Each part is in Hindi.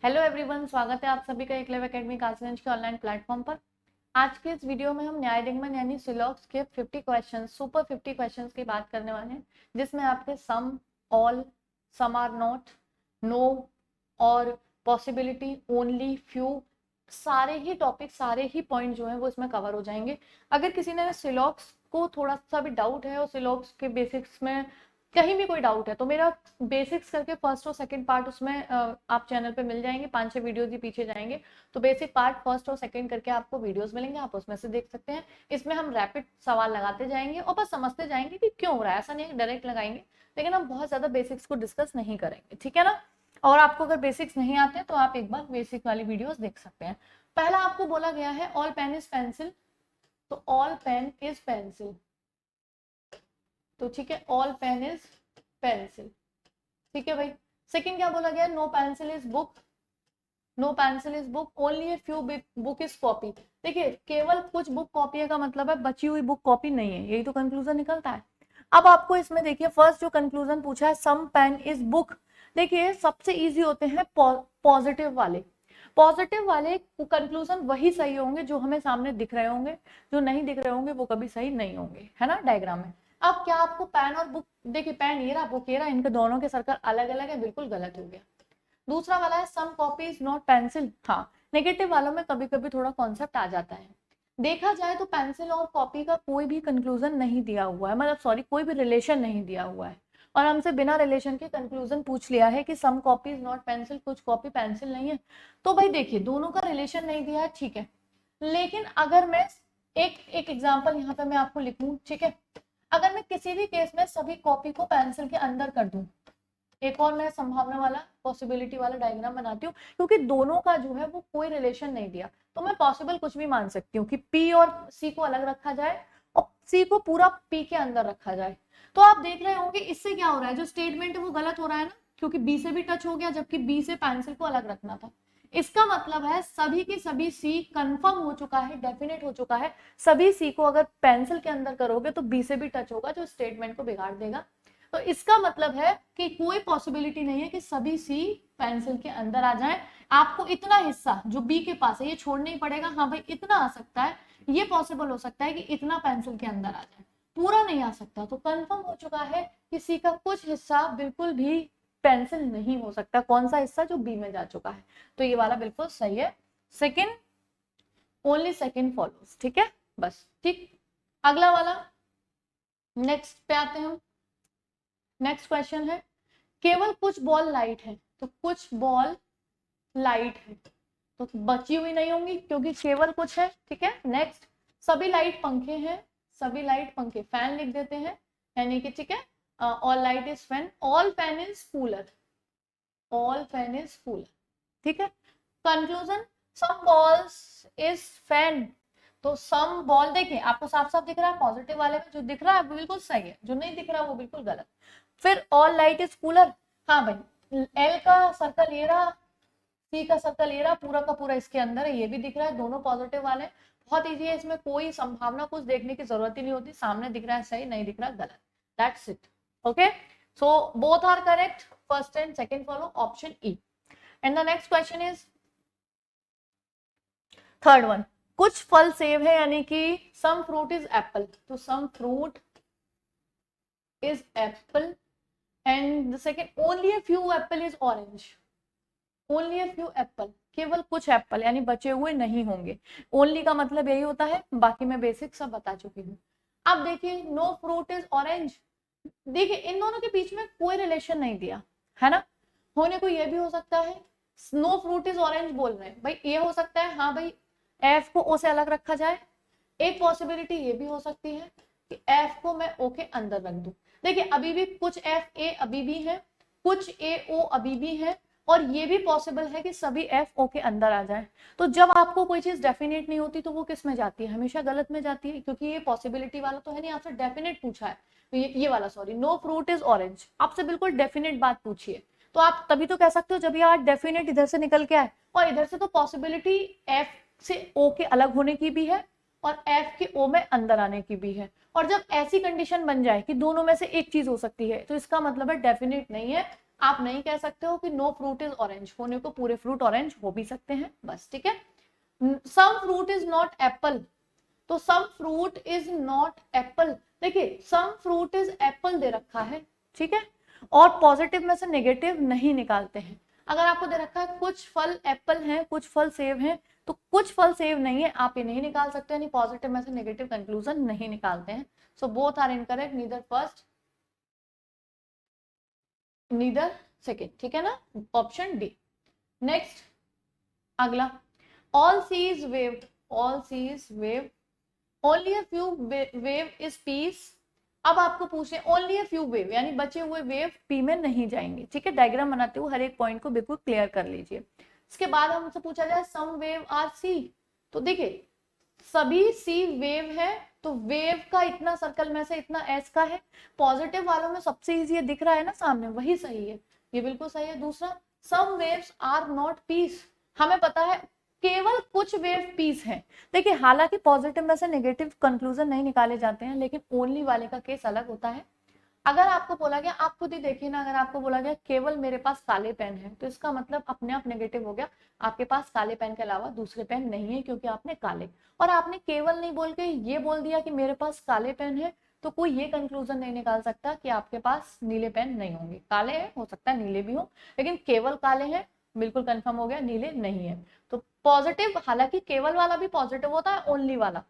हेलो एवरीवन, स्वागत है आप सभी का एकलव्य एकेडमी कासगंज के ऑनलाइन प्लेटफॉर्म पर। आज के इस वीडियो में हम न्याय दिग्गज यानी सिलॉक्स के 50 क्वेश्चन, सुपर 50 क्वेश्चंस की बात करने वाले हैं, जिसमें आपके some, all, some are not, no और पॉसिबिलिटी, ओनली, फ्यू, सारे ही टॉपिक, सारे ही पॉइंट जो है वो इसमें कवर हो जाएंगे। अगर किसी ने सिलॉक्स को थोड़ा सा भी डाउट है और सिलॉक्स के बेसिक्स में कहीं भी कोई डाउट है तो मेरा बेसिक्स करके फर्स्ट और सेकंड पार्ट उसमें आप चैनल पे मिल जाएंगे, 5-6 वीडियोस ही पीछे जाएंगे तो बेसिक पार्ट फर्स्ट और सेकंड करके आपको वीडियोस मिलेंगे, आप उसमें से देख सकते हैं। इसमें हम रैपिड सवाल लगाते जाएंगे और बस समझते जाएंगे कि क्यों हो रहा है, ऐसा नहीं डायरेक्ट लगाएंगे, लेकिन हम बहुत ज्यादा बेसिक्स को डिस्कस नहीं करेंगे, ठीक है ना। और आपको अगर बेसिक्स नहीं आते तो आप एक बार बेसिक वाली वीडियोस देख सकते हैं। पहला आपको बोला गया है ऑल पेन इज पेंसिल, तो ऑल पेन इज पेंसिल, तो ठीक है, ऑल पेन इज पेंसिल, ठीक है भाई। सेकंड क्या बोला गया, no pencil is book, no pencil is book, only a few book is copy. देखिए केवल कुछ बुक कॉपी है का मतलब है बची हुई बुक कॉपी नहीं है, यही तो कंक्लूजन निकलता है। अब आपको इसमें देखिए फर्स्ट जो कंक्लूजन पूछा है सम पेन इज बुक, देखिए सबसे इजी होते हैं पॉजिटिव वाले। पॉजिटिव वाले कंक्लूजन वही सही होंगे जो हमें सामने दिख रहे होंगे, जो नहीं दिख रहे होंगे वो कभी सही नहीं होंगे, है ना, डायग्राम में। अब क्या आपको पेन और बुक, देखिए पेन ये रहा, बुक ये रहा, इनके दोनों के सर्कल अलग अलग है, बिल्कुल गलत हो गया। दूसरा वाला है सम कॉपी इज नॉट पेंसिल, हाँ नेगेटिव वालों में कभी कभी थोड़ा कॉन्सेप्ट आ जाता है। देखा जाए तो पेंसिल और कॉपी का कोई भी कंक्लूजन नहीं दिया हुआ है, मतलब सॉरी कोई भी रिलेशन नहीं दिया हुआ है, और हमसे बिना रिलेशन के कंक्लूजन पूछ लिया है कि सम कॉपी इज नॉट पेंसिल, कुछ कॉपी पेंसिल नहीं है। तो भाई देखिए दोनों का रिलेशन नहीं दिया है, ठीक है, लेकिन अगर मैं एक एग्जाम्पल यहाँ पे मैं आपको लिखूं, ठीक है, अगर मैं किसी भी केस में सभी कॉपी को पेंसिल के अंदर कर दूं, एक और मैं संभावना वाला पॉसिबिलिटी वाला डायग्राम बनाती हूँ, क्योंकि दोनों का जो है वो कोई रिलेशन नहीं दिया, तो मैं पॉसिबल कुछ भी मान सकती हूँ कि पी और सी को अलग रखा जाए और सी को पूरा पी के अंदर रखा जाए। तो आप देख रहे होंगे इससे क्या हो रहा है, जो स्टेटमेंट है वो गलत हो रहा है ना, क्योंकि बी से भी टच हो गया, जबकि बी से पेंसिल को अलग रखना था। इसका मतलब है सभी की सभी सी कंफर्म हो चुका है, डेफिनेट हो चुका है, सभी सी को अगर पेंसिल के अंदर करोगे तो बी से भी टच होगा, जो स्टेटमेंट को बिगाड़ देगा। तो इसका मतलब है कि कोई पॉसिबिलिटी नहीं है कि सभी सी पेंसिल के अंदर आ जाए। आपको इतना हिस्सा जो बी के पास है ये छोड़ना ही पड़ेगा, हाँ भाई इतना आ सकता है, ये पॉसिबल हो सकता है कि इतना पेंसिल के अंदर आ जाए, पूरा नहीं आ सकता। तो कंफर्म हो चुका है कि सी का कुछ हिस्सा बिल्कुल भी पेंसिल नहीं हो सकता, कौन सा हिस्सा, जो बी में जा चुका है, तो ये वाला बिल्कुल सही है। सेकंड, ओनली सेकंड फॉलोज, ठीक है, बस ठीक। अगला वाला, नेक्स्ट पे आते हैं हम। नेक्स्ट क्वेश्चन है केवल कुछ बॉल लाइट है, तो कुछ बॉल लाइट है तो बची हुई नहीं होंगी क्योंकि केवल कुछ है, ठीक है। नेक्स्ट, सभी लाइट पंखे हैं, सभी लाइट पंखे, फैन लिख देते हैं, यानी कि ठीक है, all light is fan, all fan is cooler, all fan is cooler, ठीक है। Conclusion, some balls is fan, तो सम बॉल, देखिए आपको साफ साफ दिख रहा है, पॉजिटिव वाले में जो दिख रहा है वो बिल्कुल सही है, जो नहीं दिख रहा वो बिल्कुल गलत। फिर ऑल लाइट इज कूलर, हाँ भाई एल का सर्कल ये रहा, सी का सर्कल ये रहा, पूरा का पूरा इसके अंदर है, ये भी दिख रहा है, दोनों पॉजिटिव वाले, बहुत इजी है, इसमें कोई संभावना कुछ देखने की जरूरत ही नहीं होती, सामने दिख रहा है सही, नहीं दिख रहा गलत, that's it, okay. So both are correct, first and second follow, option E. And the next question is third one, कुछ फल सेब है यानी कि सम फ्रूट इज एप्पल, तो some fruit is apple, and the second only a few apple is orange, only a few apple, केवल कुछ एप्पल यानी बचे हुए नहीं होंगे, ओनली का मतलब यही होता है, बाकी मैं बेसिक सब बता चुकी हूँ। अब देखिए नो फ्रूट इज ऑरेंज, देखिए इन दोनों के बीच में कोई रिलेशन नहीं दिया है ना, होने को ये भी हो सकता है नो फ्रूट इज ऑरेंज बोल रहे हैं भाई, ये हो सकता है, हाँ भाई एफ को ओ से अलग रखा जाए, एक पॉसिबिलिटी ये भी हो सकती है कि एफ को मैं ओ के अंदर रख दूं, देखिए अभी भी कुछ एफ ए अभी भी है, कुछ ए ओ अभी भी है, और ये भी पॉसिबल है कि सभी एफ ओ के अंदर आ जाए। तो जब आपको कोई चीज डेफिनेट नहीं होती तो वो किस में जाती है, हमेशा गलत में जाती है, क्योंकि ये पॉसिबिलिटी वाला तो है नहीं, आपसे डेफिनेट पूछा है, तो ये वाला sorry, no fruit is orange, आपसे बिल्कुल डेफिनेट बात पूछिए, तो आप तभी तो कह सकते हो जब ये डेफिनेट इधर से निकल के आए, और इधर से तो पॉसिबिलिटी एफ से ओ के अलग होने की भी है और एफ के ओ में अंदर आने की भी है, और जब ऐसी कंडीशन बन जाए कि दोनों में से एक चीज हो सकती है तो इसका मतलब है डेफिनेट नहीं है, आप नहीं कह सकते हो कि नो फ्रूट इज ऑरेंज, होने को पूरे फ्रूट ऑरेंज हो भी सकते हैं बस, ठीक है। Some fruit is not apple, तो some fruit is not apple, देखिए सम फ्रूट इज एप्पल दे रखा है, ठीक है, और पॉजिटिव में से नेगेटिव नहीं निकालते हैं। अगर आपको दे रखा है कुछ फल एप्पल हैं, कुछ फल सेब हैं, तो कुछ फल सेब नहीं है, आप ये नहीं निकाल सकते, यानी पॉजिटिव में से नेगेटिव कंक्लूजन नहीं निकालते हैं। So both are incorrect, neither first neither second, ठीक है ना, ऑप्शन डी। नेक्स्ट अगला, all seas waved, all seas waved, only a few wave is peace. अब आपको पूछे ओनली अ फ्यू वेव, यानी बचे हुए वेव पी में नहीं जाएंगे, ठीक है। डायग्राम बनाते हुए हर एक पॉइंट को बिल्कुल क्लियर कर लीजिए। इसके बाद हमसे पूछा जाए सम वेव आर सी, तो देखिए सभी सी वेव है, तो वेव का इतना सर्कल में से इतना एस का है, पॉजिटिव वालों में सबसे इजी दिख रहा है ना सामने, वही सही है, ये बिल्कुल सही है। दूसरा, सम वेव्स आर नॉट पीस, हमें पता है केवल कुछ वेव पीस हैं। देखिए हालांकि पॉजिटिव में से नेगेटिव कंक्लूजन नहीं निकाले जाते हैं, लेकिन ओनली वाले का केस अलग होता है। अगर आपको बोला गया, आप खुद ही देखिए ना, अगर आपको बोला गया केवल मेरे पास काले पेन है, तो इसका मतलब अपने आप नेगेटिव हो गया, आपके पास काले पेन के अलावा दूसरे पेन नहीं है, क्योंकि आपने काले, और आपने केवल नहीं बोल के ये बोल दिया कि मेरे पास काले पेन है, तो कोई ये कंक्लूजन नहीं निकाल सकता कि आपके पास नीले पेन नहीं होंगे। काले हैं, हो सकता है नीले भी हो, लेकिन केवल काले हैं बिल्कुल कंफर्म हो गया, नीले नहीं है। तो पॉजिटिव, हालांकि केवल वाला भी पॉजिटिव होता है, ओनली वाला,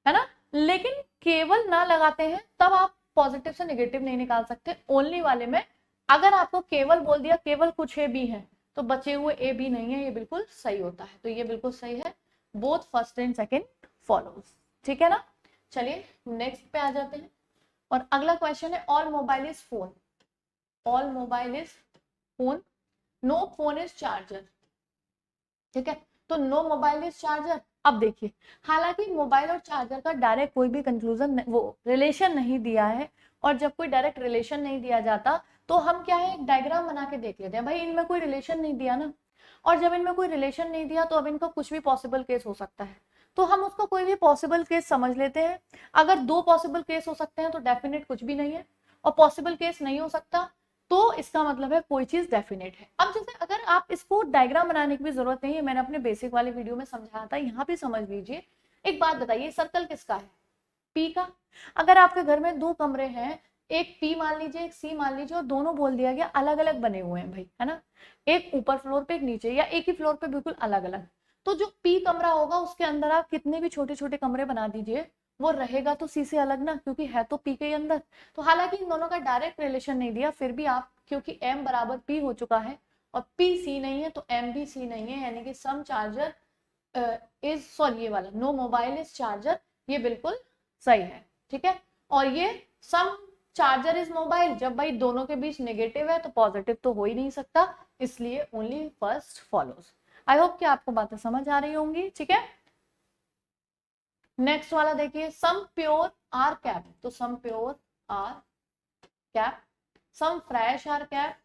है ना, लेकिन केवल ना लगाते हैं तब आप पॉजिटिव से नेगेटिव नहीं निकाल सकते। ओनली वाले में अगर आपको केवल बोल दिया केवल कुछ ए बी है, तो बचे हुए ए बी नहीं है, ये बिल्कुल सही होता है, तो ये बिल्कुल सही है, both first and second follows, ठीक है ना। चलिए नेक्स्ट पे आ जाते हैं, और अगला क्वेश्चन है all mobile is phone, all mobile is phone, no phone is charger, ठीक है, तो नो मोबाइल इज चार्जर। अब देखिए हालांकि मोबाइल और चार्जर का डायरेक्ट कोई भी कंक्लूजन वो रिलेशन नहीं दिया है, और जब कोई डायरेक्ट रिलेशन नहीं दिया जाता तो हम क्या है, एक डायग्राम बना के देख लेते हैं, भाई इनमें कोई रिलेशन नहीं दिया ना, और जब इनमें कोई रिलेशन नहीं दिया तो अब इनका कुछ भी पॉसिबल केस हो सकता है, तो हम उसको कोई भी पॉसिबल केस समझ लेते हैं। अगर दो पॉसिबल केस हो सकते हैं तो डेफिनेट कुछ भी नहीं है, और पॉसिबल केस नहीं हो सकता तो इसका मतलब है कोई चीज डेफिनेट है। अब जैसे अगर आप इसको डायग्राम बनाने की भी जरूरत नहीं है, मैंने अपने बेसिक वाले वीडियो में समझाया था, यहाँ भी समझ लीजिए। एक बात बताइए, सर्कल किसका है, पी का। अगर आपके घर में दो कमरे हैं, एक पी मान लीजिए एक सी मान लीजिए, और दोनों बोल दिया गया अलग अलग बने हुए हैं भाई, है ना, एक ऊपर फ्लोर पे एक नीचे, या एक ही फ्लोर पे बिल्कुल अलग अलग, तो जो पी कमरा होगा उसके अंदर आप कितने भी छोटे छोटे कमरे बना दीजिए, वो रहेगा तो सी से अलग ना, क्योंकि है तो पी के अंदर। तो हालांकि इन दोनों का डायरेक्ट रिलेशन नहीं दिया, फिर भी आप, क्योंकि एम बराबर पी हो चुका है और पी सी नहीं है, तो एम भी सी नहीं है, यानी कि सम चार्जर इज, सॉरी ये वाला नो मोबाइल इज चार्जर, ये बिल्कुल सही है, ठीक है। और ये सम चार्जर इज मोबाइल, जब भाई दोनों के बीच नेगेटिव है तो पॉजिटिव तो हो ही नहीं सकता, इसलिए only first follows. I hope कि आपको बातें समझ आ रही होंगी, ठीक है। नेक्स्ट वाला देखिए, सम प्योर आर कैप, तो some pure are cap, some fresh are cap,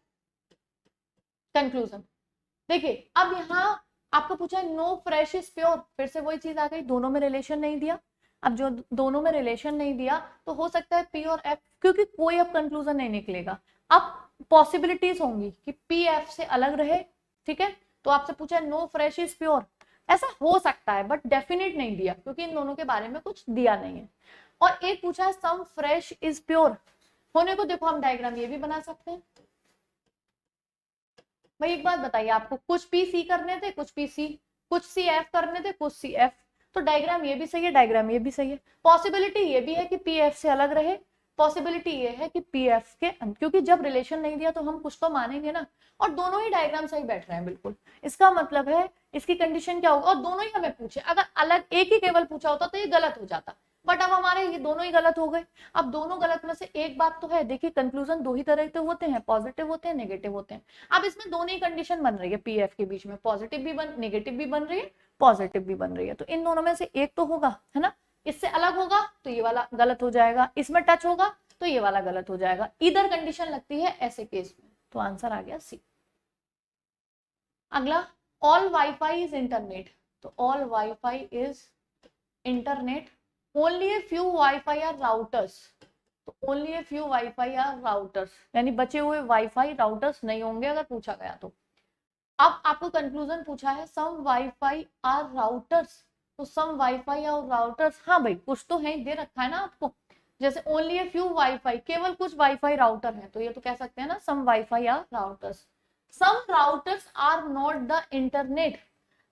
conclusion. देखिए अब यहाँ आपको पूछा है नो फ्रेश इज प्योर, फिर से वही चीज आ गई, दोनों में रिलेशन नहीं दिया। अब जो दोनों में रिलेशन नहीं दिया तो हो सकता है पी और एफ, क्योंकि कोई अब कंक्लूजन नहीं निकलेगा। अब पॉसिबिलिटीज होंगी कि पी एफ से अलग रहे, ठीक है, तो आपसे पूछा है नो फ्रेश इज प्योर, ऐसा हो सकता है बट डेफिनेट नहीं दिया, क्योंकि इन दोनों के बारे में कुछ दिया नहीं है। और एक पूछा है सम फ्रेश इज प्योर, होने को देखो हम डायग्राम ये भी बना सकते हैं। भाई एक बात बताइए, आपको कुछ पी सी करने थे, कुछ पी सी, कुछ सी एफ करने थे, कुछ सी एफ, तो डायग्राम ये भी सही है, डायग्राम ये भी सही है। पॉसिबिलिटी ये भी है कि पी एफ से अलग रहे, पॉसिबिलिटी ये है कि पी एफ के, क्योंकि जब रिलेशन नहीं दिया तो हम कुछ तो मानेंगे ना, और दोनों ही डायग्राम सही बैठ रहे हैं बिल्कुल, इसका मतलब है इसकी कंडीशन क्या होगा, और दोनों ही हमें पूछे, अगर अलग एक ही केवल पूछा होता तो ये गलत हो जाता, बट अब हमारे ये दोनों ही गलत हो गए। अब दोनों गलत में से एक बात तो है, देखिए कंक्लूजन दो ही तरह के होते हैं, पॉजिटिव होते हैं नेगेटिव होते हैं। अब इसमें दोनों ही कंडीशन बन रही है, पीएफ के बीच में पॉजिटिव भी बन, नेगेटिव भी बन रही है, पॉजिटिव भी बन रही है, तो इन दोनों में से एक तो होगा, है ना, इससे अलग होगा तो ये वाला गलत हो जाएगा, इसमें टच होगा तो ये वाला गलत हो जाएगा, इधर कंडीशन लगती है ऐसे केस में, तो आंसर आ गया सी। अगला, ऑल वाईफाई इज इंटरनेट, तो all WiFi is internet, only a few WiFi are routers, तो only a few WiFi are routers, यानी बचे हुए वाईफाई राउटर्स नहीं होंगे अगर पूछा गया तो। अब आपको कंक्लूजन पूछा है सम वाईफाई आर राउटर्स, तो सम वाईफाई और राउटर्स, हाँ भाई कुछ तो है, दे रखा है ना आपको। जैसे ओनली ए फ्यू वाईफाई, केवल कुछ वाईफाई राउटर है, तो ये तो कह सकते हैं ना some wifi are routers. Some routers are not the internet.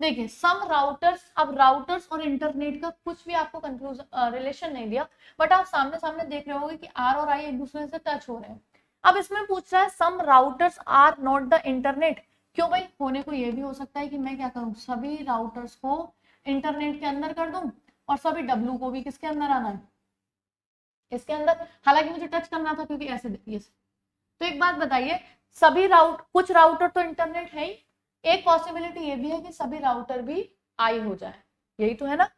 देखिए सम राउटर्स, अब राउटर्स और इंटरनेट का कुछ भी आपको कंक्लूजन रिलेशन नहीं दिया, बट आप सामने सामने देख रहे होंगे कि आर और आई एक दूसरे से टच हो रहे हैं। अब इसमें पूछ रहा है some routers are not the internet, क्यों भाई? होने को ये भी हो सकता है कि मैं क्या करूं, सभी राउटर्स को इंटरनेट के अंदर कर दूं और सभी डब्लू को भी किसके अंदर आना है, इसके अंदर। हालांकि मुझे टच करना था क्योंकि ऐसे देखिए। तो एक बात बताइए, सभी कुछ राउटर तो इंटरनेट है ही, एक पॉसिबिलिटी ये भी है कि सभी राउटर भी आई हो जाए, यही तो है ना।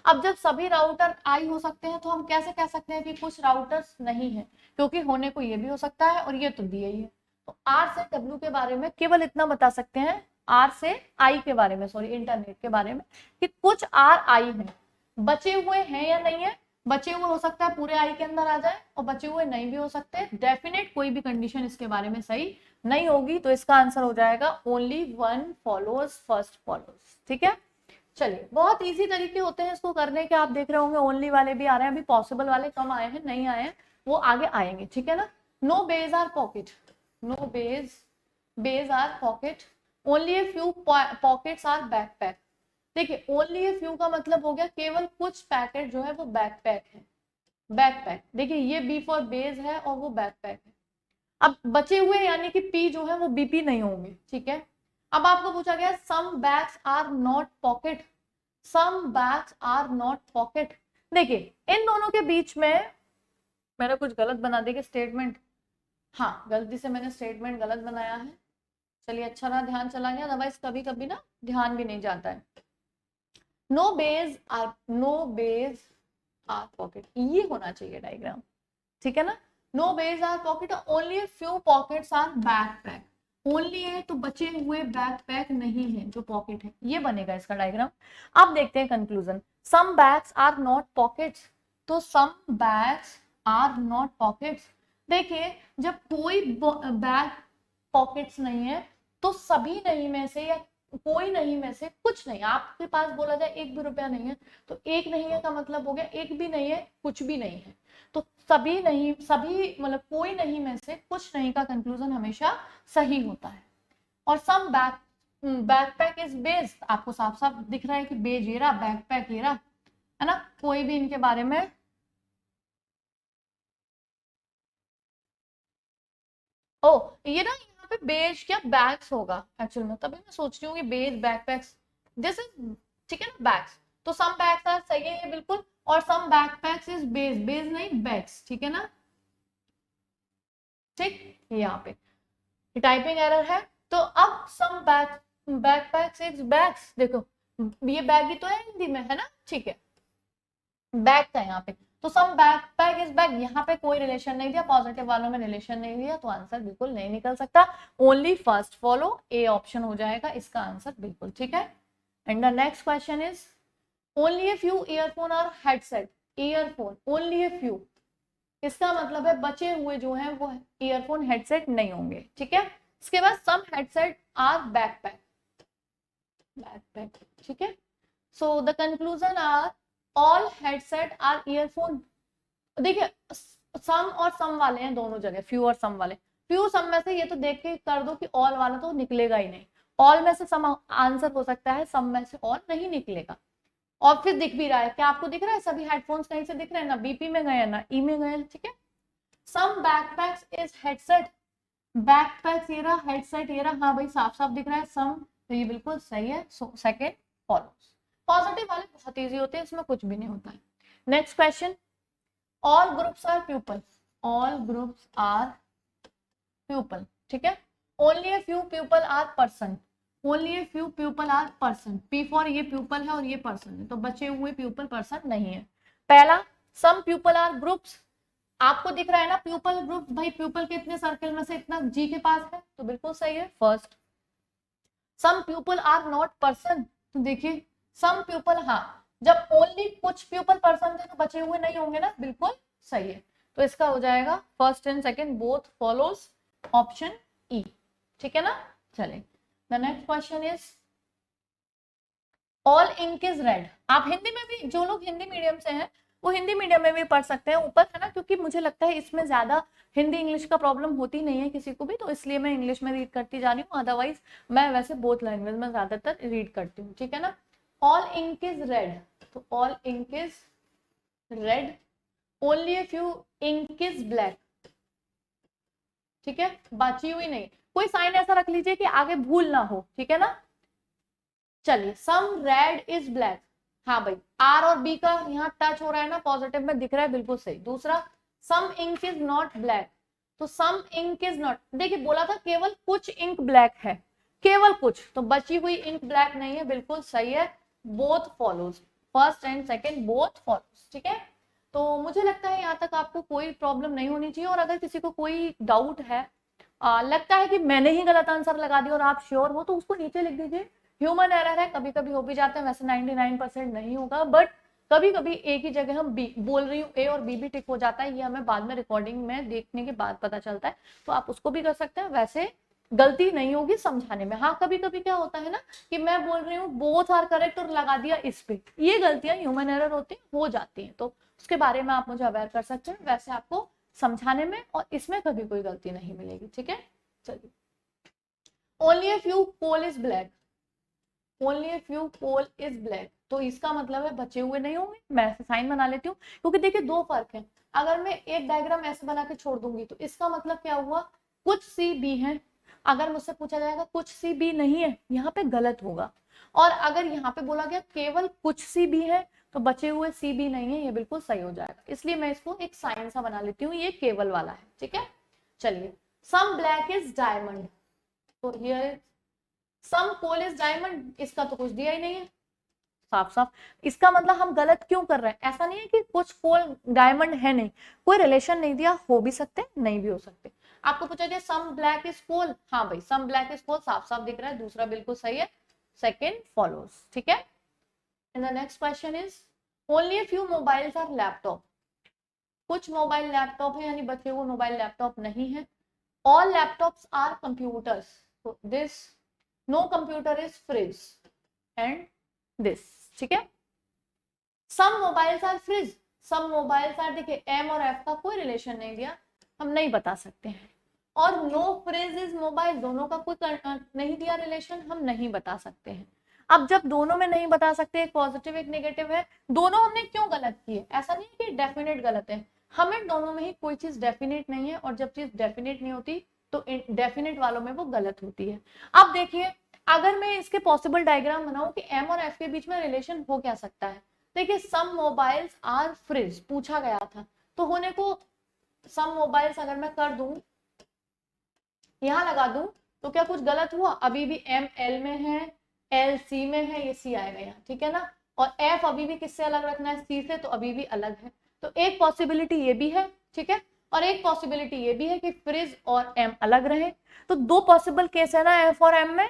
अब जब सभी राउटर आई हो सकते हैं तो हम कैसे कह सकते हैं कि कुछ राउटर्स नहीं है, क्योंकि होने को ये भी हो सकता है और ये तो दिया ही है। तो आर से डब्ल्यू के बारे में केवल इतना बता सकते हैं, आर से आई के बारे में, सॉरी इंटरनेट के बारे में, कि कुछ आर आई है, बचे हुए हैं या नहीं है। बचे हुए हो सकता है पूरे आई के अंदर आ जाए और बचे हुए नहीं भी हो सकते, डेफिनेट कोई भी कंडीशन इसके बारे में सही नहीं होगी, तो इसका आंसर हो जाएगा only one followers first followers. ठीक है, चलिए बहुत इजी तरीके होते हैं इसको करने के, आप देख रहे होंगे ओनली वाले भी आ रहे हैं, अभी पॉसिबल वाले कम आए हैं, नहीं आए हैं, वो आगे आएंगे, ठीक है ना। No bags are pocket, no bags are pocket, only a few pockets are backpack. देखिए ओनली ए फ्यू का मतलब हो गया केवल कुछ पैकेट जो है वो बैकपैक है, बैकपैक। देखिए ये बी फॉर बेज है और वो बैकपैक है। अब बचे हुए यानी कि पी जो है वो बीपी नहीं होंगे, ठीक है। अब आपको पूछा गया some bags are not pocket, some bags are not pocket. देखिए इन दोनों के बीच में मैंने कुछ गलत बना दिया स्टेटमेंट, हाँ गलती से मैंने स्टेटमेंट गलत बनाया है। चलिए अच्छा रहा ध्यान चला गया, अदरवाइज कभी कभी ना ध्यान भी नहीं जाता है। नो बेज आर पॉकेट, ये होना चाहिए डायग्राम, ठीक है ना। No bags are pocket, only few pockets are backpack, only है तो बचे हुए बैकपैक नहीं है जो पॉकेट है, ये बनेगा इसका डायग्राम। अब देखते हैं conclusion, some bags are not pockets, तो some bags are not pockets. देखिए जब कोई बैग पॉकेट्स नहीं है तो सभी नहीं में से या कोई नहीं में से कुछ नहीं, आपके पास बोला जाए एक भी रुपया नहीं है, तो एक नहीं है का मतलब हो गया एक भी नहीं है कुछ भी नहीं है, तो सभी नहीं, सभी मतलब कोई नहीं में से कुछ नहीं का कंक्लूजन हमेशा सही होता है। और सम बैकपैक इज बेज, आपको साफ साफ दिख रहा है कि बेज ये रहा, बैकपैक ये रहा, है ना। कोई भी इनके बारे में ओ ये ना यहाँ पे बेज क्या बैग्स होगा एक्चुअल में, तभी मैं सोच रही हूँ कि बेज बैकपैक्स दिस इज, ठीक है ना बैग्स, तो सम बैग्स आर सही है ये बिल्कुल, और सम बैकपैक्स इज बेज, बेज नहीं बैग्स, ठीक है ना। ठीक, यहाँ पे टाइपिंग एरर है। तो अब सम बैकपैक्स इज बैग्स, देखो ये बैग ही तो है हिंदी में, है ना, ठीक है, बैग का यहाँ पे, तो सम बैकपैक इज बैग, यहाँ पे कोई रिलेशन नहीं दिया, पॉजिटिव वालों में रिलेशन नहीं दिया, तो आंसर बिल्कुल नहीं निकल सकता, only first follow, a option हो जाएगा इसका आंसर बिल्कुल, ठीक है। And the next question is only a few earphone और headset, earphone only a few, इसका मतलब है बचे हुए जो है वो ईयरफोन हेडसेट नहीं होंगे, ठीक है। इसके बाद some headset are backpack, backpack, ठीक है। So the conclusion are all headset are earphone. देखिए सम और सम वाले हैं दोनों जगह, फ्यू और सम वाले, फ्यू सम में से ये तो देख के कर दो कि ऑल वाला तो निकलेगा ही नहीं, ऑल में से सम आंसर हो सकता है, सम में से ऑल नहीं निकलेगा। और फिर दिख भी रहा है, क्या आपको दिख रहा है सभी हेडफोन्स कहीं से दिख रहे हैं, ना बीपी में गए ना ई में गए, ठीक है। सम बैकपैक्स इज हेडसेट, बैकपैक्स ये रहा, हेडसेट ये रहा, हाँ भाई साफ साफ दिख रहा है सम, तो ये बिल्कुल सही है, सो सेकंड फॉलोस। पॉजिटिव वाले बहुत इजी होते हैं, इसमें कुछ भी नहीं होता है। Next question, all groups are people, all groups are people, ठीक है। Only a few people are person, only a few people are person, P for ये पीपल है और ये पर्सन है, तो बचे हुए पीपल पर्सन नहीं है। पहला सम पीपल आर ग्रुप्स, आपको दिख रहा है ना प्यूपल ग्रुप, भाई प्यूपल के इतने सर्कल में से इतना जी के पास है, तो बिल्कुल सही है first. Some people are not person, तो देखिए सम पीपल, हाँ जब ओनली कुछ पीपल पर्सन थे तो बचे हुए नहीं होंगे ना, बिल्कुल सही है। तो इसका हो जाएगा first and second both follows, option E. ठीक है ना। चलिए the next question is all ink is red. आप हिंदी में भी, जो लोग हिंदी मीडियम से हैं वो हिंदी मीडियम में भी पढ़ सकते हैं ऊपर, है ना, क्योंकि मुझे लगता है इसमें ज्यादा हिंदी इंग्लिश का प्रॉब्लम होती नहीं है किसी को भी, तो इसलिए मैं इंग्लिश में रीड करती जा रही हूँ। अदरवाइज मैं वैसे बोथ लैंग्वेज में ज्यादातर रीड करती हूँ। ठीक है ना। ऑल इंक इज रेड, तो all ink is red, only a few ink is black. ठीक है, बची हुई नहीं। कोई साइन ऐसा रख लीजिए कि आगे भूल ना हो। ठीक है ना। चलिए सम रेड इज ब्लैक, हाँ भाई आर और बी का यहाँ टच हो रहा है ना, पॉजिटिव में दिख रहा है, बिल्कुल सही। दूसरा some ink is not black, तो सम इंक इज नॉट, देखिए बोला था केवल कुछ इंक ब्लैक है, केवल कुछ, तो बची हुई इंक ब्लैक नहीं है, बिल्कुल सही है। Both follows, first and second both follows. ठीक है, तो मुझे लगता है यहाँ तक आपको कोई प्रॉब्लम नहीं होनी चाहिए। और अगर किसी को कोई डाउट है, लगता है कि मैंने ही गलत आंसर लगा दिया और आप श्योर हो, तो उसको नीचे लिख दीजिए। ह्यूमन एरर है, कभी कभी हो भी जाते हैं, वैसे 99% नहीं होगा, बट कभी कभी एक ही जगह हम बी बोल रही हूँ, ए और बी भी टिक हो जाता है, ये हमें बाद में रिकॉर्डिंग में देखने के बाद पता चलता है, तो आप उसको भी कर सकते हैं। वैसे गलती नहीं होगी समझाने में। हाँ कभी कभी क्या होता है ना कि मैं बोल रही हूँ बोथ आर करेक्ट और लगा दिया इस पे, ये गलतियां ह्यूमन एरर होती है, हो जाती है, तो उसके बारे में आप मुझे अवेयर कर सकते हैं। वैसे आपको समझाने में और इसमें कभी कोई गलती नहीं मिलेगी। ठीक है, चलिए only a few coal is black, only a few coal is black, तो इसका मतलब है बचे हुए नहीं होंगे। मैं ऐसे साइन बना लेती हूँ, क्योंकि देखिए दो फर्क है। अगर मैं एक डायग्राम ऐसे बना के छोड़ दूंगी तो इसका मतलब क्या हुआ, कुछ सी बी है। अगर मुझसे पूछा जाएगा कुछ सी बी नहीं है, यहाँ पे गलत होगा। और अगर यहाँ पे बोला गया केवल कुछ सी बी है, तो बचे हुए सी बी नहीं है, ये बिल्कुल सही हो जाएगा। इसलिए मैं इसको एक साइन सा बना लेती हूँ, ये केवल वाला है। ठीक है, चलिए सम ब्लैक इज डायमंड, तो here some coal is diamond, इसका तो कुछ दिया ही नहीं है, साफ साफ। इसका मतलब हम गलत क्यों कर रहे हैं, ऐसा नहीं है कि कुछ कोल डायमंड है नहीं, कोई रिलेशन नहीं दिया, हो भी सकते नहीं भी हो सकते। आपको पूछा गया सम ब्लैक इज कोल, हाँ भाई सम ब्लैक इज कोल साफ साफ दिख रहा है, दूसरा बिल्कुल सही है, सेकेंड फॉलोज। ठीक है, and the next question is only a few mobiles are laptop, कुछ मोबाइल लैपटॉप है, यानी बचे हुए मोबाइल लैपटॉप नहीं है। All laptops are computers, so this no computer is fridge and this। ठीक है, some mobiles are fridge, some mobiles are, देखिए m और f का कोई रिलेशन नहीं दिया, हम नहीं बता सकते हैं। और no fridge is mobile, दोनों का कोई नहीं दिया रिलेशन, हम नहीं बता सकते हैं। अब जब दोनों में नहीं बता सकते, एक पॉजिटिव एक नेगेटिव है, दोनों हमने क्यों गलत किए, ऐसा नहीं है कि डेफिनेट गलत है, हमें दोनों में ही कोई चीज डेफिनेट नहीं है, और जब चीज डेफिनेट नहीं होती तो डेफिनेट वालों में वो गलत होती है। अब देखिए अगर मैं इसके पॉसिबल डायग्राम बनाऊं कि एम और एफ के बीच में रिलेशन हो क्या सकता है, देखिए सम मोबाइल्स आर फ्रिज पूछा गया था, तो होने को सम मोबाइल्स अगर मैं कर दूं, यहां लगा दूं, तो क्या कुछ गलत हुआ, अभी भी एम एल में है, एल सी में है, ये सी आएगा यहाँ। ठीक है ना, और एफ अभी भी किससे अलग रखना है, सी से, तो अभी भी अलग है, तो एक पॉसिबिलिटी ये भी है। ठीक है, और एक पॉसिबिलिटी ये भी है कि फ्रिज और एम अलग रहे, तो दो पॉसिबल केस है ना एफ और एम में,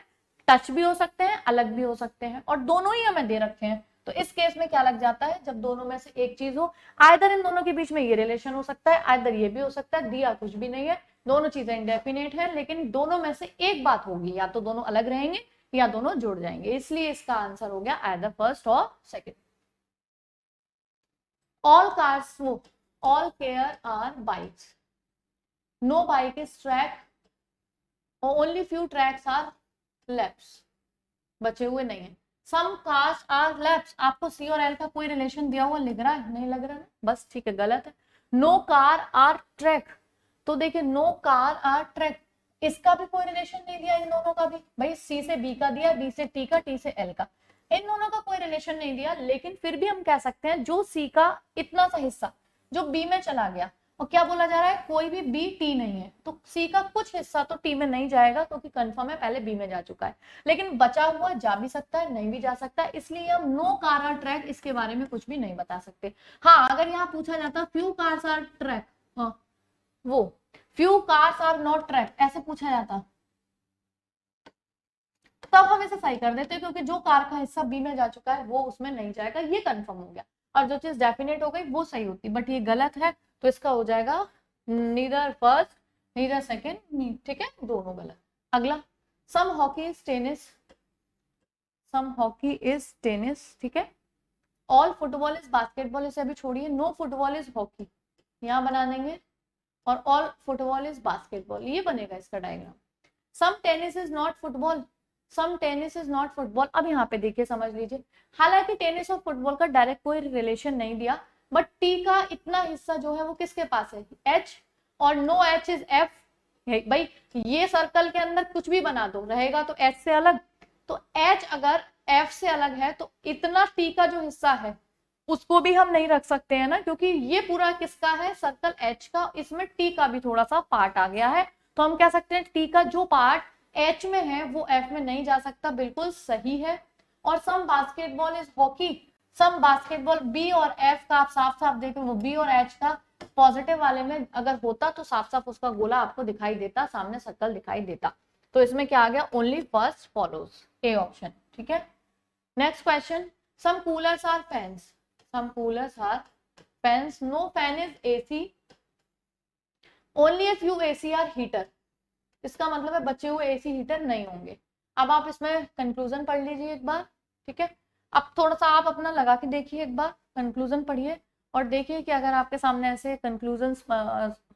टच भी हो सकते हैं अलग भी हो सकते हैं, और दोनों ही हमें दे रखे हैं, तो इस केस में क्या लग जाता है, जब दोनों में से एक चीज हो, आइदर इन दोनों के बीच में ये रिलेशन हो सकता है, आइदर ये भी हो सकता है, दिया कुछ भी नहीं है, दोनों चीजें इंडेफिनेट है, लेकिन दोनों में से एक बात होगी, या तो दोनों अलग रहेंगे या दोनों जुड़ जाएंगे, इसलिए इसका आंसर हो गया आइदर फर्स्ट और सेकंड। ऑल कार्स, वो all cars are bikes, no bike is truck, only few trucks are left, बचे हुए नहीं है। सम कार्स आर लेफ्ट, आपको सी और एल का कोई रिलेशन दिया हुआ लिख रहा है, नहीं लग रहा है, बस ठीक है गलत है। नो कार आर ट्रैक, तो देखिए नो कार आर ट्रैक, इसका भी कोई रिलेशन नहीं दिया, इन दोनों का भी, भाई सी से बी का दिया, बी से टी का, टी से एल का, इन दोनों का कोई रिलेशन नहीं दिया, लेकिन फिर भी हम कह सकते हैं जो सी का इतना सा हिस्सा जो बी में चला गया, और क्या बोला जा रहा है, कोई भी बी टी नहीं है, तो सी का कुछ हिस्सा तो टी में नहीं जाएगा, क्योंकि कंफर्म है पहले बी में जा चुका है, लेकिन बचा हुआ जा भी सकता है नहीं भी जा सकता है, इसलिए हम नो कार आर ट्रैक इसके बारे में कुछ भी नहीं बता सकते। हाँ अगर यहाँ पूछा जाता फ्यू कार्स आर ट्रैक, हाँ वो few cars are not truck ऐसे पूछा जाता, तब हम इसे सही कर देते, क्योंकि जो कार का हिस्सा बी में जा चुका है वो उसमें नहीं जाएगा, ये कंफर्म हो गया, और जो चीज डेफिनेट हो गई वो सही होती, बट ये गलत है, तो इसका हो जाएगा नीदर फर्स्ट नीदर सेकेंड, ठीक है, दोनों गलत। अगला, some hockey is tennis, some hockey is tennis, ठीक है। ऑल फुटबॉल इज बास्केटबॉल, इसे अभी छोड़िए। नो फुटबॉल इज हॉकी, यहाँ बना देंगे, और ऑल फुटबॉल इज बास्केटबॉल, ये बनेगा इसका diagram. Some tennis is not football, some tennis is not football. अब यहाँ पे देखिए, समझ लीजिए, हालांकि टेनिस और फुटबॉल का डायरेक्ट कोई रिलेशन नहीं दिया, बट टी का इतना हिस्सा जो है वो किसके पास है, एच, और नो एच इज एफ। भाई ये सर्कल के अंदर कुछ भी बना दो, रहेगा तो एच से अलग, तो एच अगर एफ से अलग है तो इतना टी का जो हिस्सा है उसको भी हम नहीं रख सकते हैं ना, क्योंकि ये पूरा किसका है, सर्कल एच का, इसमें टी का भी थोड़ा सा पार्ट आ गया है, तो हम कह सकते हैं टी का जो पार्ट एच में है वो एफ में नहीं जा सकता, बिल्कुल सही है। और some basketball is hockey, some basketball, b और एफ का आप साफ साफ देखो, वो बी और एच का पॉजिटिव वाले में अगर होता तो साफ साफ उसका गोला आपको दिखाई देता, सामने सर्कल दिखाई देता। तो इसमें क्या आ गया, only first follows, A option, ठीक है। Next question, some coolers are fans, some coolers are fans, no fan is AC, only a few AC are heater. इसका मतलब है बचे हुए एसी हीटर नहीं होंगे। अब आप इसमें कंक्लूजन पढ़ लीजिए एक बार, ठीक है। अब थोड़ा सा आप अपना लगा के देखिए, एक बार कंक्लूजन पढ़िए और देखिए कि अगर आपके सामने ऐसे कंक्लूजन्स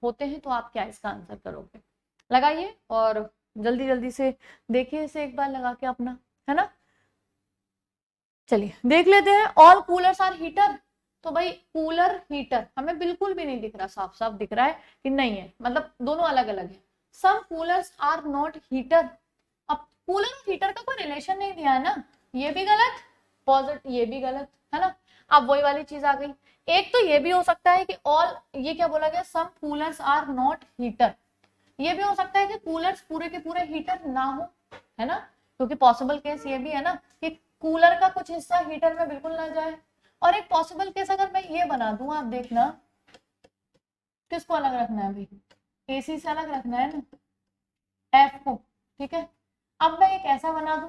होते हैं तो आप क्या इसका आंसर करोगे। लगाइए और जल्दी जल्दी से देखिए इसे एक बार लगा के अपना, है ना। चलिए देख लेते हैं। ऑल कूलर्स आर हीटर, तो भाई कूलर हीटर हमें बिल्कुल भी नहीं दिख रहा, साफ साफ दिख रहा है कि नहीं है, मतलब दोनों अलग अलग है। सम कूलर्स आर नॉट हीटर, अब कूलर और हीटर का कोई रिलेशन नहीं दिया है ना, ये भी गलत, पॉजिटिव ये भी गलत, है ना। अब वही वाली चीज आ गई। एक तो ये भी हो सकता है कि ऑल, ये क्या बोला गया, सम कूलर्स आर नॉट हीटर, ये भी हो सकता है कि कूलर्स पूरे के पूरे हीटर ना हो, है ना, क्योंकि पॉसिबल केस ये भी है ना कि कूलर का कुछ हिस्सा हीटर में बिल्कुल ना जाए। और एक पॉसिबल केस अगर मैं ये बना दूं, आप देखना, किसको अलग रखना है भाई, एसी से अलग रखना है ना, एफ को, ठीक है। अब मैं एक ऐसा बना दूं,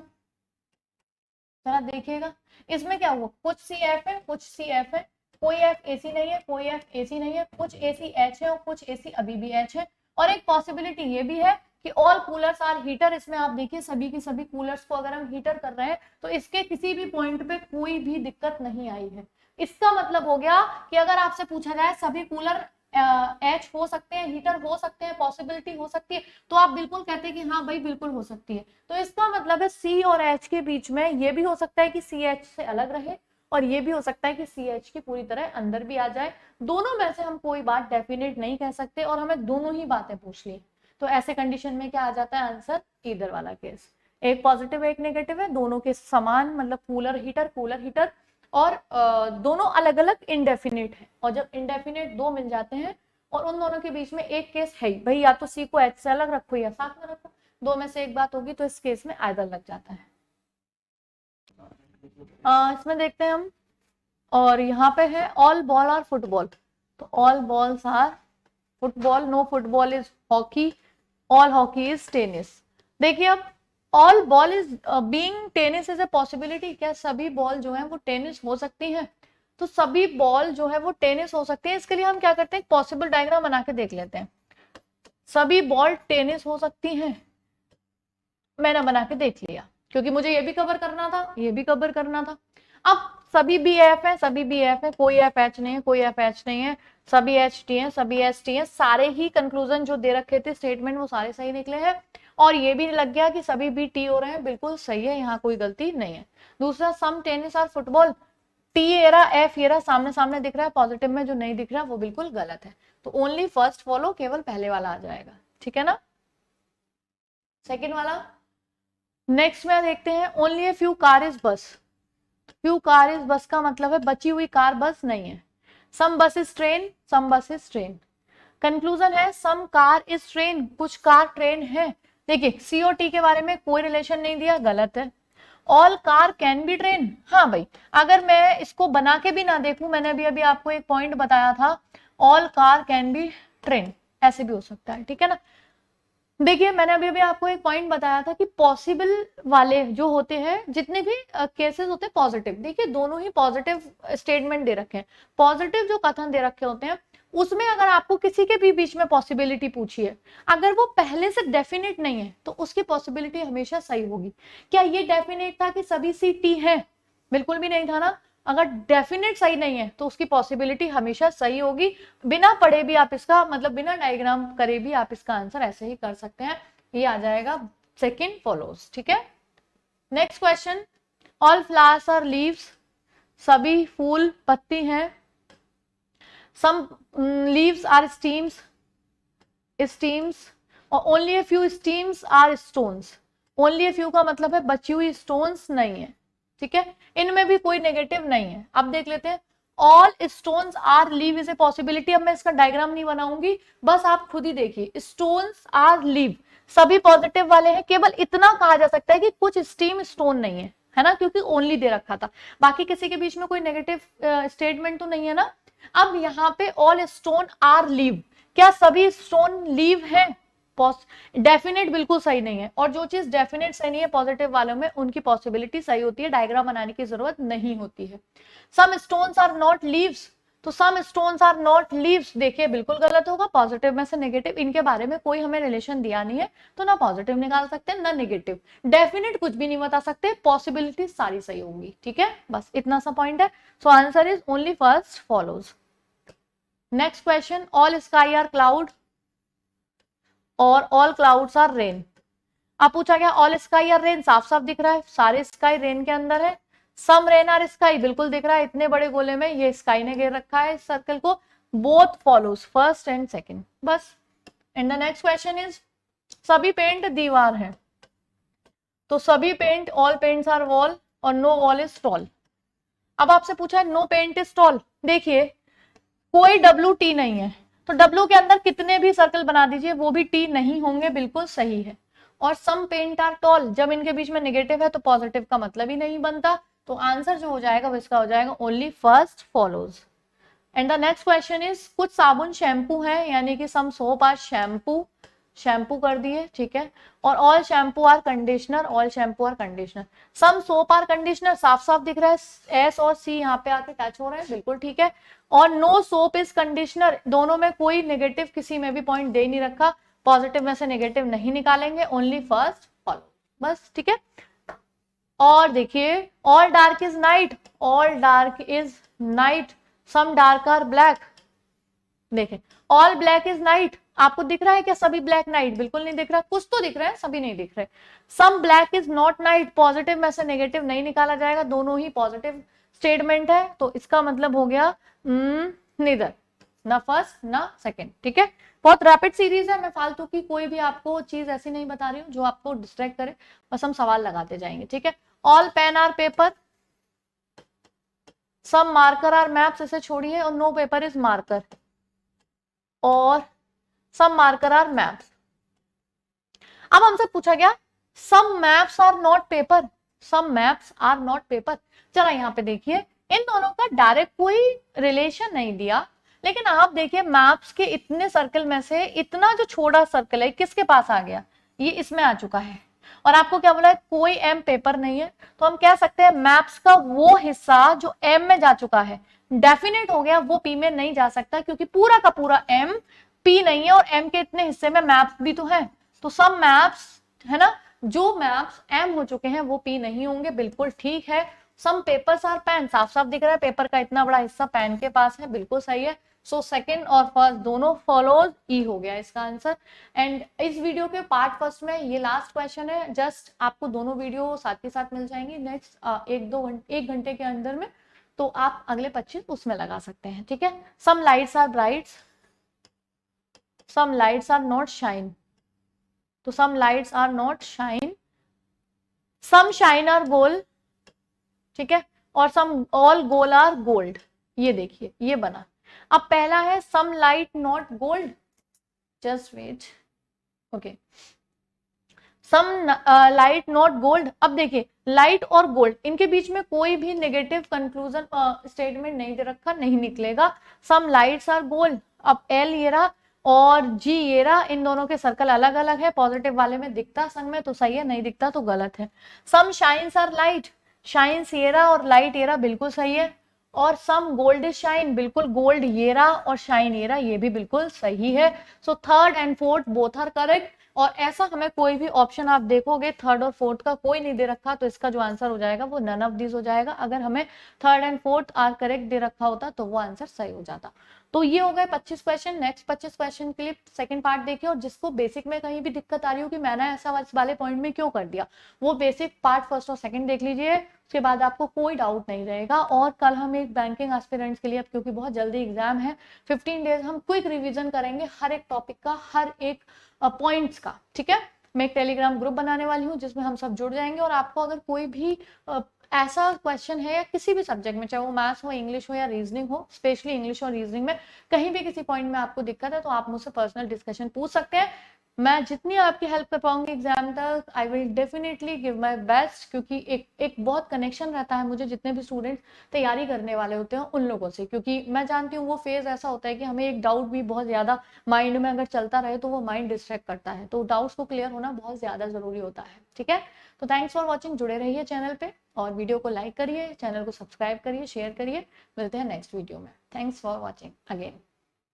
जरा देखिएगा, इसमें क्या हुआ, कुछ सी एफ है कुछ सी एफ है, कोई एफ एसी नहीं है कोई एफ एसी नहीं है, कुछ एसी एच है और कुछ एसी अभी भी एच है। और एक पॉसिबिलिटी ये भी है कि ऑल कूलर्स आर हीटर, इसमें आप देखिए सभी की सभी कूलर्स को अगर हम हीटर कर रहे हैं तो इसके किसी भी पॉइंट पे कोई भी दिक्कत नहीं आई है। इसका मतलब हो गया कि अगर आपसे पूछा जाए सभी कूलर एच हो सकते हैं, हीटर हो सकते हैं, पॉसिबिलिटी हो सकती है, तो आप बिल्कुल कहते हैं कि हाँ भाई बिल्कुल हो सकती है। तो इसका मतलब है सी और एच के बीच में ये भी हो सकता है कि सी एच से अलग रहे, और ये भी हो सकता है कि सी एच की पूरी तरह अंदर भी आ जाए। दोनों में से हम कोई बात डेफिनेट नहीं कह सकते, और हमें दोनों ही बातें पूछ ली, तो ऐसे कंडीशन में क्या आ जाता है आंसर, इधर वाला केस। एक पॉजिटिव एक नेगेटिव है, दोनों के समान, मतलब कूलर हीटर, और दोनों अलग अलग इंडेफिनिट है। और जब इंडेफिनिट दो मिल जाते हैं और उन दोनों के बीच में एक केस है भाई, या तो सी को एच से अलग रखो या साथ में रखो, दो में से एक बात होगी, तो इस केस में आइदर लग जाता है। इसमें देखते हैं हम, और यहाँ पे है ऑल बॉल आर फुटबॉल, तो all balls are football, no football is hockey, all hockey is tennis. देखिए अब all ball is being tennis is a possibility, क्या सभी बॉल जो है वो टेनिस हो सकती है, तो सभी बॉल जो है वो टेनिस हो सकती है। इसके लिए हम क्या करते हैं, पॉसिबल डायग्राम बना के देख लेते हैं। सभी बॉल टेनिस हो सकती हैं, मैंने बना के देख लिया, क्योंकि मुझे ये भी कवर करना था ये भी कवर करना था। अब सभी बी एफ है सभी बी एफ है, कोई एफ एच नहीं है कोई एफ एच नहीं है, सभी एच टी है सभी एच टी है, सारे ही कंक्लूजन जो दे रखे थे स्टेटमेंट वो सारे सही निकले हैं। और ये भी लग गया कि सभी बी टी हो रहे हैं, बिल्कुल सही है, यहाँ कोई गलती नहीं है। दूसरा, सम टेनिस और football, T era F era सामने सामने दिख रहा है, पॉजिटिव में जो नहीं दिख रहा वो बिल्कुल गलत है, तो ओनली फर्स्ट फॉलो, केवल पहले वाला आ जाएगा, ठीक है ना। सेकेंड वाला, नेक्स्ट में देखते हैं, only a few car is बस, फ्यू कार इज बस का मतलब है बची हुई कार बस नहीं है। सम बस इज ट्रेन, सम बस इज ट्रेन। कंक्लूजन है सम कार इज ट्रेन, कुछ कार ट्रेन है। देखिए सी और टी के बारे में कोई रिलेशन नहीं दिया, गलत है। All car can be train, हाँ भाई, अगर मैं इसको बना के भी ना देखूं, मैंने अभी अभी आपको एक पॉइंट बताया था, all car can be train, ऐसे भी हो सकता है, ठीक है ना। देखिए मैंने अभी अभी आपको एक पॉइंट बताया था कि पॉसिबल वाले जो होते हैं, जितने भी केसेस होते हैं पॉजिटिव, देखिए दोनों ही पॉजिटिव स्टेटमेंट दे रखे हैं। पॉजिटिव जो कथन दे रखे होते हैं उसमें अगर आपको किसी के भी बीच में पॉसिबिलिटी पूछी है, अगर वो पहले से डेफिनेट नहीं है तो उसकी पॉसिबिलिटी हमेशा सही होगी। क्या ये डेफिनेट था कि सभी सी टी है? बिल्कुल भी नहीं था ना। अगर डेफिनेट सही नहीं है तो उसकी पॉसिबिलिटी हमेशा सही होगी। बिना पढ़े भी आप इसका मतलब बिना डायग्राम करे भी आप इसका आंसर ऐसे ही कर सकते हैं। ये आ जाएगा सेकंड फॉलोज। ठीक है, next question, all flowers are leaves, सभी फूल पत्ती हैं। Some leaves are stems, stems, और only a few stems are stones. Only a few का मतलब है बची हुई स्टोन्स नहीं है। ठीक है, इनमें भी कोई नेगेटिव नहीं है। अब देख लेते हैं, all stones are leave is a possibility. अब मैं इसका डायग्राम नहीं बनाऊंगी, बस आप खुद ही देखिए, स्टोन्स आर लीव सभी पॉजिटिव वाले हैं। केवल इतना कहा जा सकता है कि कुछ स्टीम स्टोन नहीं है ना, क्योंकि ओनली दे रखा था। बाकी किसी के बीच में कोई नेगेटिव स्टेटमेंट तो नहीं है ना। अब यहाँ पे ऑल स्टोन आर लीव, क्या सभी स्टोन लीव है? डेफिनेट बिल्कुल सही नहीं है, और जो चीज डेफिनेट सही नहीं है पॉजिटिव वालों में, उनकी पॉसिबिलिटी सही होती है, डायग्राम बनाने की जरूरत नहीं होती है। Some stones are not leaves, तो some stones are not leaves देखिए बिल्कुल गलत होगा। पॉजिटिव में से नेगेटिव, इनके बारे में कोई हमें रिलेशन दिया नहीं है, तो ना पॉजिटिव निकाल सकते ना नेगेटिव। डेफिनेट कुछ भी नहीं बता सकते, पॉसिबिलिटी सारी सही होंगी। ठीक है, बस इतना सा पॉइंट है। So answer is only first follows. Next question, all sky are cloud और ऑल क्लाउड्स आर रेन। अब पूछा गया ऑल स्काई आर रेन, साफ साफ दिख रहा है सारे स्काई रेन के अंदर है। सम रेन आर स्काई, बिल्कुल दिख रहा है, इतने बड़े गोले में ये स्काई ने घेर रखा है इस सर्कल को। Both follows, first and second, बस। And the next question is, सभी पेंट दीवार है, तो सभी paint, all paints are wall और नो वॉल इज टॉल। अब आपसे पूछा है नो पेंट इज टॉल, देखिए कोई डब्ल्यू टी नहीं है, तो डब्ल्यू के अंदर कितने भी सर्कल बना दीजिए वो भी टी नहीं होंगे, बिल्कुल सही है। और सम पेंट आर टॉल, जब इनके बीच में नेगेटिव है तो पॉजिटिव का मतलब ही नहीं बनता, तो आंसर जो हो जाएगा वो इसका हो जाएगा only first follows. And the next question is, कुछ साबुन शैम्पू है, यानी कि some soap are shampoo, shampoo कर दिए। ठीक है, और all shampoo are conditioner, all shampoo are conditioner. Some soap are conditioner, साफ साफ दिख रहा है, एस और सी यहाँ पे आके टच हो रहे हैं, बिल्कुल ठीक है। और नो सोप इज कंडीशनर, दोनों में कोई नेगेटिव किसी में भी पॉइंट दे नहीं रखा, पॉजिटिव में से नेगेटिव नहीं निकालेंगे, ओनली फर्स्ट फॉलो, बस। ठीक है, और देखिए all dark is night, all dark is night, some dark are black. देखें, ऑल ब्लैक इज नाइट, आपको दिख रहा है क्या सभी ब्लैक नाइट? बिल्कुल नहीं दिख रहा, कुछ तो दिख रहा है, सभी नहीं दिख रहे। Some black is not night, positive में से नेगेटिव नहीं निकाला जाएगा, दोनों ही पॉजिटिव स्टेटमेंट है, तो इसका मतलब हो गया नीदर, ना फर्स्ट ना सेकंड। ठीक है, बहुत रैपिड सीरीज है, मैं फालतू की कोई भी आपको चीज ऐसी नहीं बता रही हूँ जो आपको डिस्ट्रैक्ट करे, बस हम सवाल लगाते जाएंगे। ठीक है, all pen are paper, some marker are maps, इसे छोड़िए, और नो पेपर इज मार्कर, और सम मार्कर आर मैप्स। अब हमसे पूछा गया some maps are not paper, some maps are not paper. चला यहाँ पे देखिए, इन दोनों का डायरेक्ट कोई रिलेशन नहीं दिया, लेकिन आप देखिए मैप्स के इतने सर्कल में से इतना जो छोटा सर्कल है किसके पास आ गया? ये इसमें आ चुका है, और आपको क्या बोला है? कोई एम पेपर नहीं है, तो हम कह सकते हैं मैप्स का वो हिस्सा जो एम में जा चुका है डेफिनेट हो गया, वो पी में नहीं जा सकता, क्योंकि पूरा का पूरा एम पी नहीं है, और एम के इतने हिस्से में मैप्स भी तो है, तो सब मैप्स है ना, जो मैप्स एम हो चुके हैं वो पी नहीं होंगे, बिल्कुल ठीक है। सम पेपर्स आर पेन, साफ साफ दिख रहा है पेपर का इतना बड़ा हिस्सा पेन के पास है, बिल्कुल सही है। सो सेकंड और फर्स्ट दोनों फॉलोज, ई हो गया इसका आंसर। एंड इस वीडियो के पार्ट फर्स्ट में ये लास्ट क्वेश्चन है, जस्ट आपको दोनों वीडियो साथ के साथ मिल जाएंगी नेक्स्ट एक घंटे के अंदर में, तो आप अगले 25 उसमें लगा सकते हैं। ठीक है, some lights are brights, some lights are not shine, तो some lights are not shine, some shine are gold. ठीक है, और some all gold are gold, ये देखिए ये बना। अब पहला है some light not gold, just wait, okay, some light not gold. अब देखिए लाइट और गोल्ड इनके बीच में कोई भी नेगेटिव कंक्लूजन स्टेटमेंट नहीं दे रखा, नहीं निकलेगा। सम लाइट्स आर गोल्ड, अब एल ये रहा और जी ये रहा, इन दोनों के सर्कल अलग अलग है, पॉजिटिव वाले में दिखता संग में तो सही है, नहीं दिखता तो गलत है। सम शाइन्स आर लाइट, शाइन्स ये रहा और लाइट ये रहा, बिल्कुल सही है। और सम गोल्ड शाइन, बिल्कुल गोल्ड ये रहा और शाइन ये रहा, ये भी बिल्कुल सही है। So third and fourth both are correct. और ऐसा हमें कोई भी ऑप्शन आप देखोगे थर्ड और फोर्थ का कोई नहीं दे रखा, तो इसका जो आंसर हो जाएगा वो नन ऑफ दिस हो जाएगा। अगर हमें third and fourth are correct दे रखा होता तो वो आंसर सही हो जाता। तो ये हो गए 25 क्वेश्चन। नेक्स्ट 25 क्वेश्चन के लिए सेकंड पार्ट देखिए, और जिसको बेसिक में कहीं भी दिक्कत आ रही हो कि मैंने ऐसा वाले पॉइंट में क्यों कर दिया, वो बेसिक पार्ट फर्स्ट और सेकंड देख लीजिए, उसके बाद आपको कोई डाउट नहीं रहेगा। और कल हम एक बैंकिंग एस्पिरेंट्स के लिए, अब क्योंकि बहुत जल्दी एग्जाम है, 15 डेज हम क्विक रिवीजन करेंगे हर एक टॉपिक का, हर एक पॉइंट्स का, ठीक है। मैं एक टेलीग्राम ग्रुप बनाने वाली हूँ जिसमें हम सब जुड़ जाएंगे, और आपको अगर कोई भी ऐसा क्वेश्चन है या किसी भी सब्जेक्ट में, चाहे वो मैथ्स हो, इंग्लिश हो या रीजनिंग हो, स्पेशली इंग्लिश और रीजनिंग में कहीं भी किसी पॉइंट में आपको दिक्कत है, तो आप मुझसे पर्सनल डिस्कशन पूछ सकते हैं। मैं जितनी आपकी हेल्प कर पाऊंगी एग्जाम तक, I will definitely give my best, क्योंकि एक बहुत कनेक्शन रहता है मुझे जितने भी स्टूडेंट्स तैयारी करने वाले होते हैं उन लोगों से, क्योंकि मैं जानती हूँ वो फेज ऐसा होता है कि हमें एक डाउट भी बहुत ज्यादा माइंड में अगर चलता रहे तो वो माइंड डिस्ट्रैक्ट करता है, तो डाउट्स को क्लियर होना बहुत ज्यादा जरूरी होता है, ठीक है। तो थैंक्स फॉर वॉचिंग, जुड़े रहिए चैनल पे, और वीडियो को लाइक करिए, चैनल को सब्सक्राइब करिए, शेयर करिए। मिलते हैं नेक्स्ट वीडियो में। Thanks for watching again.